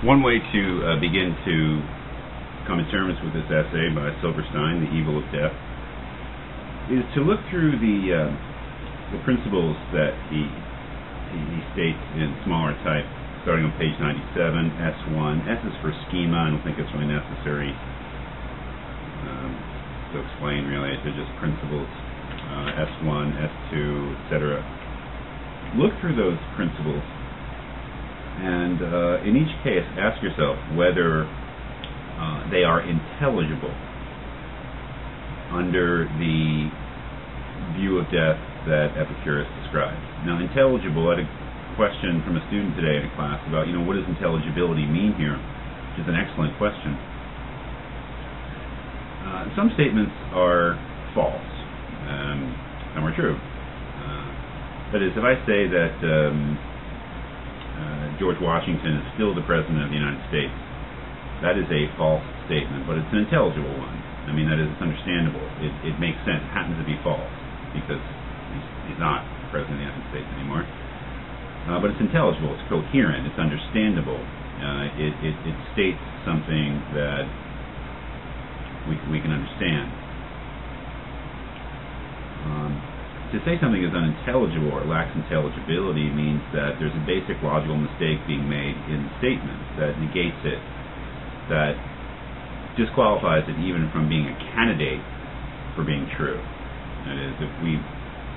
One way to begin to come to terms with this essay by Silverstein, The Evil of Death, is to look through the principles that he states in smaller type, starting on page 97, S1. S is for schema. I don't think it's really necessary to explain, really. It's just principles, S1, S2, etc. Look through those principles, and in each case, ask yourself whether they are intelligible under the view of death that Epicurus described. Now, intelligible, I had a question from a student today in a class about, what does intelligibility mean here, which is an excellent question. Some statements are false, some are true. That is, if I say that George Washington is still the President of the United States, that is a false statement, but it's an intelligible one. I mean, that is, it's understandable. It makes sense. It happens to be false because he's not the President of the United States anymore. But it's intelligible. It's coherent. It's understandable. It states something that we can understand. To say something is unintelligible or lacks intelligibility means that there's a basic logical mistake being made in the statement that negates it, that disqualifies it even from being a candidate for being true. That is,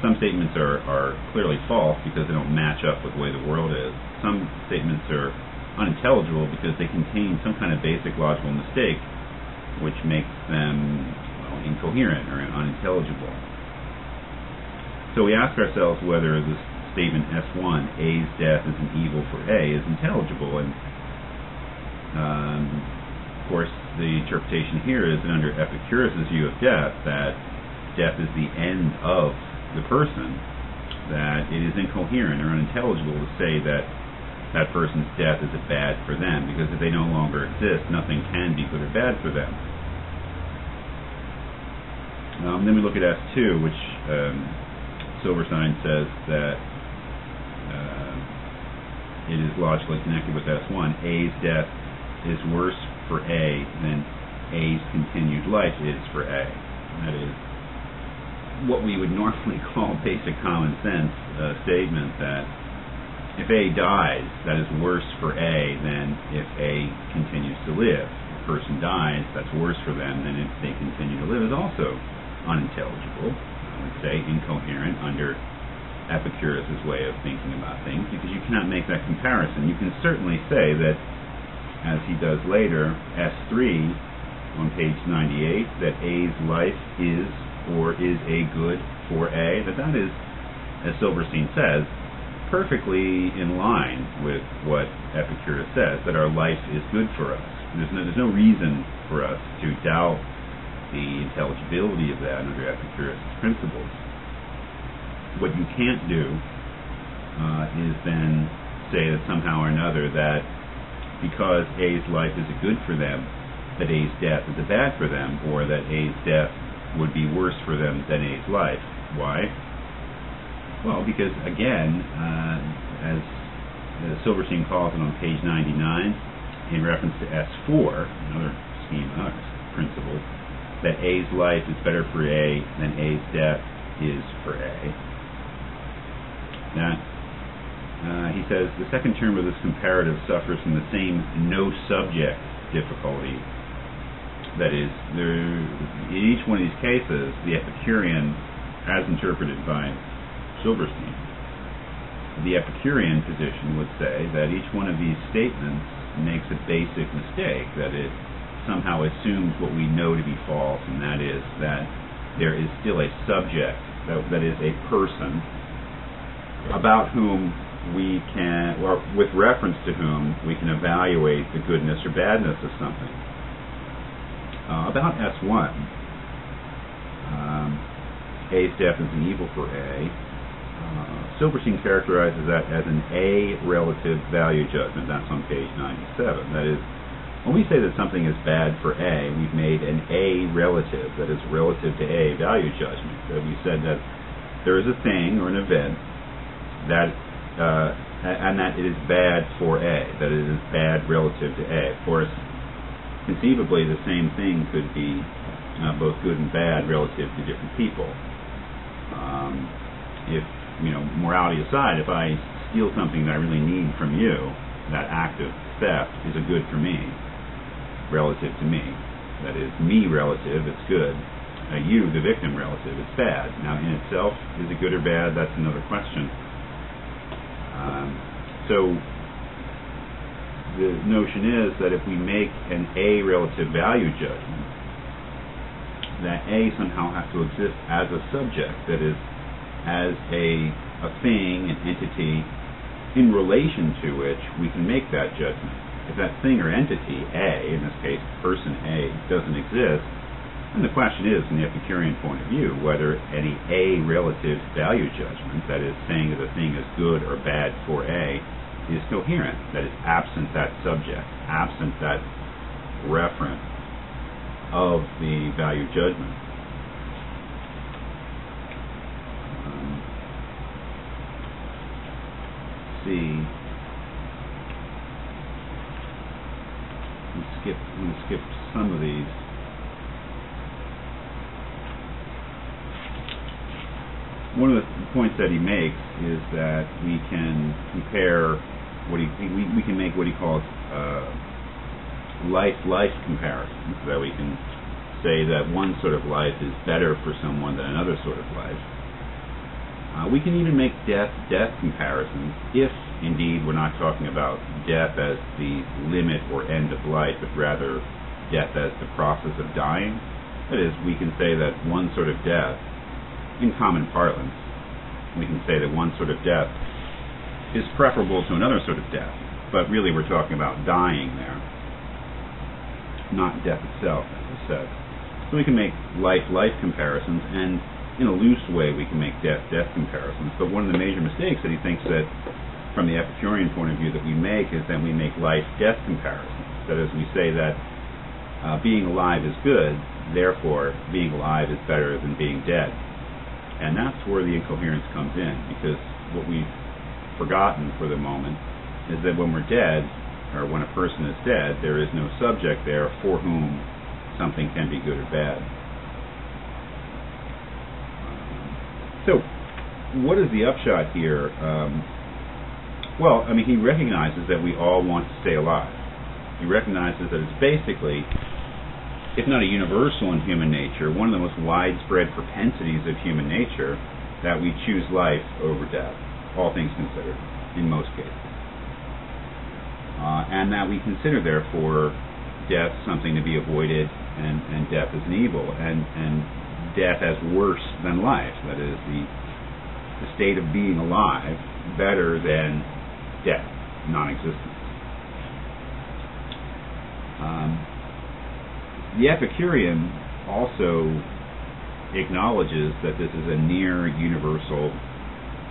some statements are clearly false because they don't match up with the way the world is. Some statements are unintelligible because they contain some kind of basic logical mistake which makes them incoherent or unintelligible. So we ask ourselves whether this statement S1, A's death is an evil for A, is intelligible. And of course, the interpretation here is that under Epicurus' view of death, that death is the end of the person, that it is incoherent or unintelligible to say that that person's death is bad for them, because if they no longer exist, nothing can be good or bad for them. Then we look at S2, which Silverstein says that it is logically connected with S1. A's death is worse for A than A's continued life is for A. That is what we would normally call basic common sense statement, that if A dies, that is worse for A than if A continues to live. If a person dies, that's worse for them than if they continue to live, is also unintelligible. I would say incoherent under Epicurus' way of thinking about things, because you cannot make that comparison. You can certainly say that, as he does later, S3 on page 98, that A's life is or is a good for A, that is, as Silverstein says, perfectly in line with what Epicurus says, that our life is good for us. There's no reason for us to doubt the intelligibility of that under Epicurus' principles. What you can't do is then say that somehow or another that because A's life is a good for them, that A's death is a bad for them, or that A's death would be worse for them than A's life. Why? Well, because again, as Silverstein calls it on page 99, in reference to S4, another schema, principle, that A's life is better for A than A's death is for A. That, he says, the second term of this comparative suffers from the same no-subject difficulty. That is, in each one of these cases, the Epicurean, as interpreted by Silverstein, the Epicurean position would say that each one of these statements makes a basic mistake, that it somehow assumes what we know to be false, and that is that there is still a subject, that is a person, about whom we can, or with reference to whom we can evaluate the goodness or badness of something. About S1, A's death is an evil for A. Silverstein characterizes that as an A relative value judgment. That's on page 97. That is, when we say that something is bad for A, we've made an A relative, that is relative to A, value judgment. So we said that there is a thing or an event that and that it is bad for A, that it is bad relative to A. Of course, conceivably the same thing could be both good and bad relative to different people. If, morality aside, if I steal something that I really need from you, that act of theft is a good for me, relative to me. That is, me relative, it's good. You, the victim relative, it's bad. Now, in itself, is it good or bad? That's another question. So, the notion is that if we make an A relative value judgment, that A somehow has to exist as a subject, that is, as a thing, an entity, in relation to which we can make that judgment. If that thing or entity, A, in this case person A, doesn't exist, then the question is, from the Epicurean point of view, whether any A relative value judgment, that is, saying that a thing is good or bad for A, is coherent, that is, absent that subject, absent that reference of the value judgment. I'm going to skip some of these. One of the points that he makes is that we can compare we can make what he calls life comparisons, that we can say that one sort of life is better for someone than another sort of life. We can even make death comparisons, if indeed we're not talking about death as the limit or end of life, but rather death as the process of dying. That is, we can say that one sort of death, in common parlance, we can say that one sort of death is preferable to another sort of death, but really we're talking about dying there, not death itself, as I said. So we can make life comparisons, and in a loose way we can make death comparisons, but one of the major mistakes that he thinks that from the Epicurean point of view that we make is that we make life-death comparisons. That is, we say that being alive is good, therefore being alive is better than being dead. And that's where the incoherence comes in, because what we've forgotten for the moment is that when we're dead, or when a person is dead, there is no subject there for whom something can be good or bad. So, what is the upshot here? Well, I mean, he recognizes that we all want to stay alive. He recognizes that it's basically, if not a universal in human nature, one of the most widespread propensities of human nature, that we choose life over death, all things considered, in most cases. And that we consider, therefore, death something to be avoided, and death as an evil, and death as worse than life. That is, the state of being alive better than death, non-existence. The Epicurean also acknowledges that this is a near universal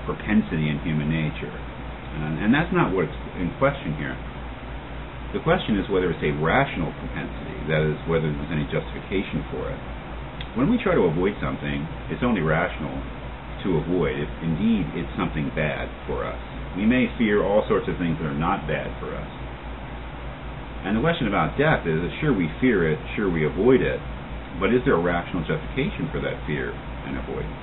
propensity in human nature, and that's not what's in question here. The question is whether it's a rational propensity, that is, whether there's any justification for it. When we try to avoid something, it's only rational to avoid if indeed it's something bad for us. We may fear all sorts of things that are not bad for us. And the question about death is, sure, we fear it, sure, we avoid it, but is there a rational justification for that fear and avoidance?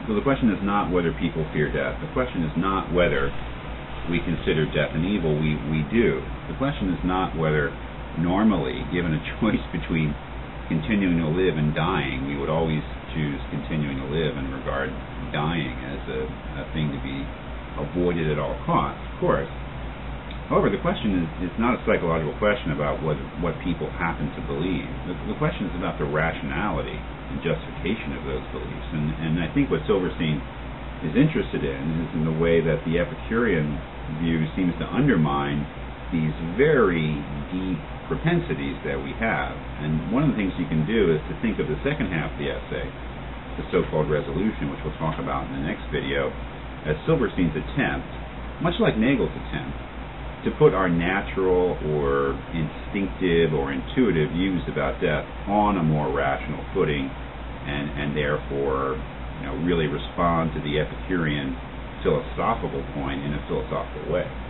So the question is not whether people fear death. The question is not whether we consider death an evil. We do. The question is not whether normally, given a choice between continuing to live and dying, we would always choose continuing to live and regard dying as a thing to be avoided at all costs, of course. However, the question is not a psychological question about what people happen to believe. The question is about the rationality and justification of those beliefs. And I think what Silverstein is interested in is in the way that the Epicurean view seems to undermine these very deep propensities that we have. And one of the things you can do is to think of the second half of the essay, the so-called resolution, which we'll talk about in the next video, as Silverstein's attempt, much like Nagel's attempt, to put our natural or instinctive or intuitive views about death on a more rational footing, and therefore really respond to the Epicurean philosophical point in a philosophical way.